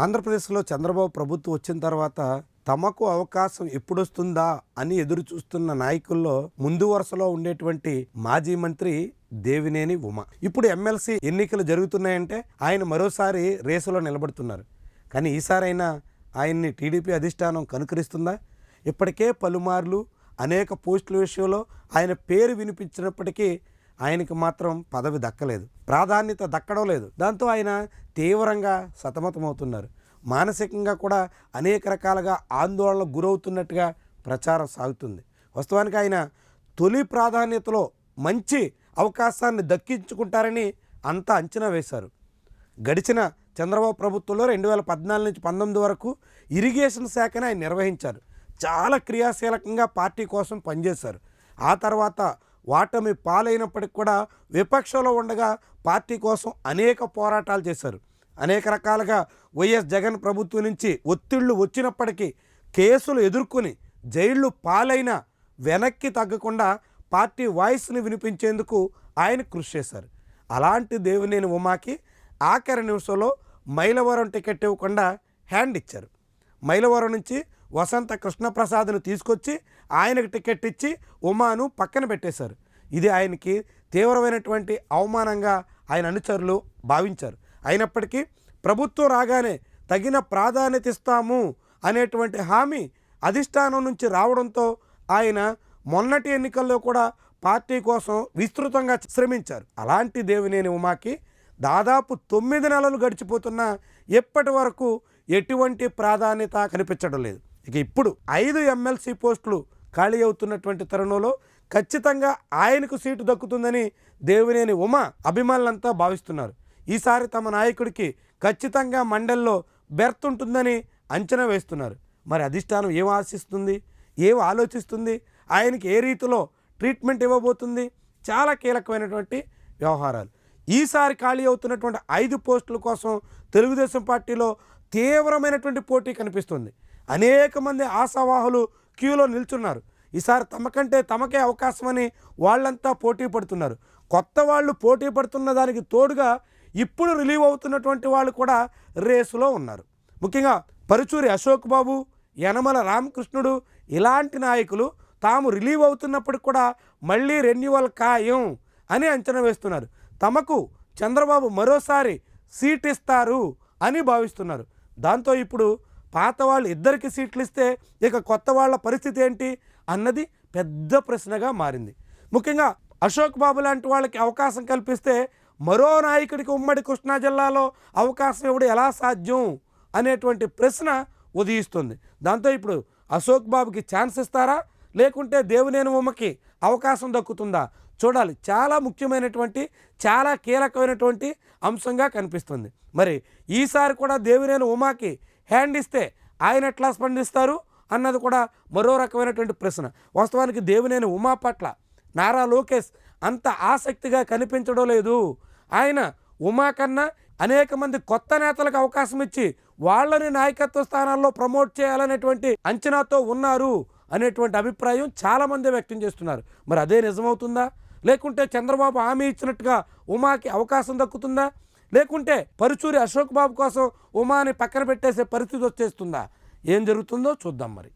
ఆంధ్రప్రదేశ్లో చంద్రబాబు ప్రభుత్వం వచ్చిన తర్వాత తమకు అవకాశం ఎప్పుడొస్తుందా అని ఎదురు చూస్తున్న నాయకుల్లో ముందు వరుసలో ఉండేటువంటి మాజీ మంత్రి దేవినేని ఉమ. ఇప్పుడు ఎమ్మెల్సీ ఎన్నికలు జరుగుతున్నాయంటే ఆయన మరోసారి రేసులో నిలబడుతున్నారు. కానీ ఈసారైనా ఆయన్ని టీడీపీ అధిష్టానం కనుకరిస్తుందా? ఇప్పటికే పలుమార్లు అనేక పోస్టుల విషయంలో ఆయన పేరు వినిపించినప్పటికీ ఆయనకి మాత్రం పదవి దక్కలేదు, ప్రాధాన్యత దక్కడం లేదు. దాంతో ఆయన తీవ్రంగా సతమతమవుతున్నారు. మానసికంగా కూడా అనేక రకాలుగా ఆందోళనకు గురవుతున్నట్టుగా ప్రచారం సాగుతుంది. వాస్తవానికి ఆయన తొలి ప్రాధాన్యతలో మంచి అవకాశాన్ని దక్కించుకుంటారని అంతా అంచనా వేశారు. గడిచిన చంద్రబాబు ప్రభుత్వంలో 2014 నుంచి 19 వరకు ఇరిగేషన్ శాఖని ఆయన నిర్వహించారు. చాలా క్రియాశీలకంగా పార్టీ కోసం పనిచేశారు. ఆ తర్వాత వాటమి పాలైనప్పటికి కూడా విపక్షంలో ఉండగా పార్టీ కోసం అనేక పోరాటాలు చేశారు. అనేక రకాలుగా వైఎస్ జగన్ ప్రభుత్వం నుంచి ఒత్తిళ్లు వచ్చినప్పటికీ కేసులు ఎదుర్కొని జైళ్లు పాలైన వెనక్కి తగ్గకుండా పార్టీ వాయిస్ని వినిపించేందుకు ఆయన కృషి చేశారు. అలాంటి దేవినేని ఉమాకి ఆఖరి నిమిషంలో మైలవరం టికెట్ ఇవ్వకుండా హ్యాండ్ ఇచ్చారు. మైలవరం నుంచి వసంత కృష్ణప్రసాద్ను తీసుకొచ్చి ఆయనకు టికెట్ ఇచ్చి ఉమాను పక్కన పెట్టేశారు. ఇది ఆయనకి తీవ్రమైనటువంటి అవమానంగా ఆయన అనుచరులు భావించారు. అయినప్పటికీ ప్రభుత్వం రాగానే తగిన ప్రాధాన్యత ఇస్తాము అనేటువంటి హామీ అధిష్టానం నుంచి రావడంతో ఆయన మొన్నటి ఎన్నికల్లో కూడా పార్టీ కోసం విస్తృతంగా శ్రమించారు. అలాంటి దేవినేని ఉమాకి దాదాపు 9 నెలలు గడిచిపోతున్నా ఎప్పటి వరకు ఎటువంటి ప్రాధాన్యత కనిపించడం లేదు. ఇక ఇప్పుడు 5 ఎమ్మెల్సీ పోస్టులు ఖాళీ అవుతున్నటువంటి తరుణంలో ఖచ్చితంగా ఆయనకు సీటు దక్కుతుందని దేవినేని ఉమ అభిమానులంతా భావిస్తున్నారు. ఈసారి తమ నాయకుడికి ఖచ్చితంగా మండలిలో బెర్త్ ఉంటుందని అంచనా వేస్తున్నారు. మరి అధిష్టానం ఏం ఆశిస్తుంది, ఏం ఆలోచిస్తుంది, ఆయనకి ఏ రీతిలో ట్రీట్మెంట్ ఇవ్వబోతుంది? చాలా కీలకమైనటువంటి వ్యవహారాలు. ఈసారి ఖాళీ అవుతున్నటువంటి 5 పోస్టుల కోసం తెలుగుదేశం పార్టీలో తీవ్రమైనటువంటి పోటీ కనిపిస్తుంది. అనేక మంది ఆశావాహులు క్యూలో నిల్చున్నారు. ఈసారి తమకంటే తమకే అవకాశమని వాళ్ళంతా పోటీ పడుతున్నారు. కొత్త వాళ్ళు పోటీ పడుతున్న దానికి తోడుగా ఇప్పుడు రిలీవ్ అవుతున్నటువంటి వాళ్ళు కూడా రేసులో ఉన్నారు. ముఖ్యంగా పరుచూరి అశోక్ బాబు, యనమల రామకృష్ణుడు ఇలాంటి నాయకులు తాము రిలీవ్ అవుతున్నప్పటికి కూడా మళ్ళీ రెన్యువల్ ఖాయం అని అంచనా వేస్తున్నారు. తమకు చంద్రబాబు మరోసారి సీట్ ఇస్తారు అని భావిస్తున్నారు. దాంతో ఇప్పుడు పాత వాళ్ళు ఇద్దరికి సీట్లు ఇస్తే ఇక కొత్త వాళ్ళ పరిస్థితి ఏంటి అన్నది పెద్ద ప్రశ్నగా మారింది. ముఖ్యంగా అశోక్ బాబు లాంటి వాళ్ళకి అవకాశం కల్పిస్తే మరో నాయకుడికి ఉమ్మడి కృష్ణా జిల్లాలో అవకాశం ఇవ్వడం ఎలా సాధ్యం అనేటువంటి ప్రశ్న ఉదయిస్తుంది. దాంతో ఇప్పుడు అశోక్ బాబుకి ఛాన్స్ ఇస్తారా, లేకుంటే దేవినేని ఉమకి అవకాశం దక్కుతుందా చూడాలి. చాలా ముఖ్యమైనటువంటి, చాలా కీలకమైనటువంటి అంశంగా కనిపిస్తుంది. మరి ఈసారి కూడా దేవినేని ఉమాకి హ్యాండ్ ఇస్తే ఆయన ఎట్లా స్పందిస్తారు అన్నది కూడా మరో రకమైనటువంటి ప్రశ్న. వాస్తవానికి దేవినేని ఉమా పట్ల నారా లోకేష్ అంత ఆసక్తిగా కనిపించడం లేదు. ఆయన ఉమా కన్నా అనేక మంది కొత్త నేతలకు అవకాశం ఇచ్చి వాళ్ళని నాయకత్వ స్థానాల్లో ప్రమోట్ చేయాలనేటువంటి అంచనాతో ఉన్నారు అనేటువంటి అభిప్రాయం చాలామంది వ్యక్తం చేస్తున్నారు. మరి అదే నిజమవుతుందా, లేకుంటే చంద్రబాబు హామీ ఇచ్చినట్టుగా ఉమాకి అవకాశం దక్కుతుందా, లేకుంటే పరుచూరి అశోక్ బాబు కోసం ఉమాని పక్కన పెట్టేసే పరిస్థితి వచ్చేస్తుందా? ఏం జరుగుతుందో చూద్దాం మరి.